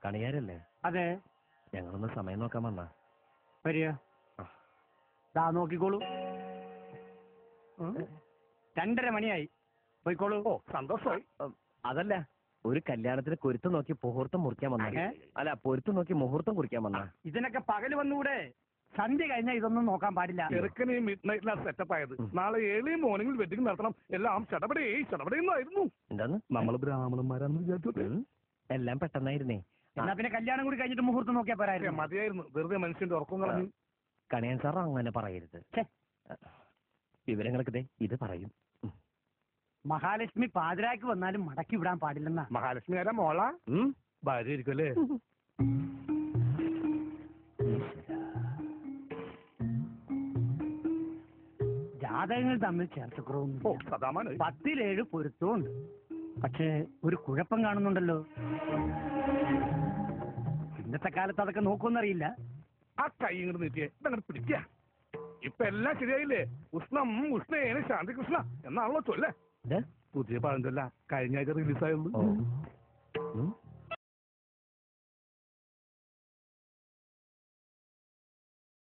കണിയാരല്ലേ? അതെ. ഞങ്ങളൊന്ന് സമയം നോക്കാൻ വന്നാ. വരിക. ദാ നോക്കിക്കോളൂ. 2:30 മണിയായി. പോയിക്കോളൂ. ഓ സന്തോഷമായി. അതല്ല, ഒരു കല്യാണത്തിന് പൊരുത്തം നോക്കി മുഹൂർത്തം മുറിക്കാൻ വന്ന. അല്ല, പൊരുത്തം നോക്കി മുഹൂർത്തം കുറിക്കാൻ വന്ന. ഇതിനൊക്കെ പകല് വന്നുകൂടെ? സന്ധ്യ കഴിഞ്ഞാൽ ഇതൊന്നും നോക്കാൻ പാടില്ല. ചെറുക്കന് മിഡ് നൈറ്റിലാണ് സെറ്റപ്പ് ആയത്. നാളെ ഏർലി മോർണിംഗിൽ വെഡിങ് നടത്തണം. എല്ലാം ചടപടയെന്നായിരുന്നു. എന്താന്ന്? നമ്മൾ ബ്രാഹ്മണന്മാരാന്ന് വിചാരിച്ചു. എല്ലാം പെട്ടെന്നായിരുന്നേ. എന്നാ പിന്നെ കല്യാണം കൂടി കഴിഞ്ഞിട്ട് മുഹൂർത്തം നോക്കിയാ പോരായിരുന്നു? മതിയായിരുന്നു. വെറുതെ മനുഷ്യന്റെ ഉറക്കം കളഞ്ഞു. കണിയൻ സാർ അങ്ങനെ പറയരുത്. വിവരങ്ങൾക്ക് ഇത് പറയും. മഹാലക്ഷ്മി പാതിരാക്ക് വന്നാലും മടക്കി വിടാൻ പാടില്ലെന്നാ. മഹാലക്ഷ്മി ആരാ? മോള ഭാര്യ ഇരിക്കുമല്ലേ? ജാതകങ്ങൾ തമ്മിൽ ചേർത്തക്കുറവുണ്ട്. 10-7 പൊരുത്തവും ഉണ്ട്. പക്ഷേ ഒരു കുഴപ്പം കാണുന്നുണ്ടല്ലോ. ഇന്നത്തെ കാലത്ത് അതൊക്കെ നോക്കുമെന്നറിയില്ല. ആ കൈ ഇങ്ങോട്ട് നീട്ടിയേ, ഇതങ്ങോട്ട് പിടിക്കുക. ഇപ്പൊ എല്ലാം ശരിയായില്ലേ? ഉഷ്ണം ഉഷ്ണേന ശാന്തി കൃഷ്ണ എന്നാണല്ലോ ചൊല്ലേ. പുതിയ പഴഞ്ചൊല്ല കഴിഞ്ഞ ആഴ്ച റിലീസായുള്ളൂ.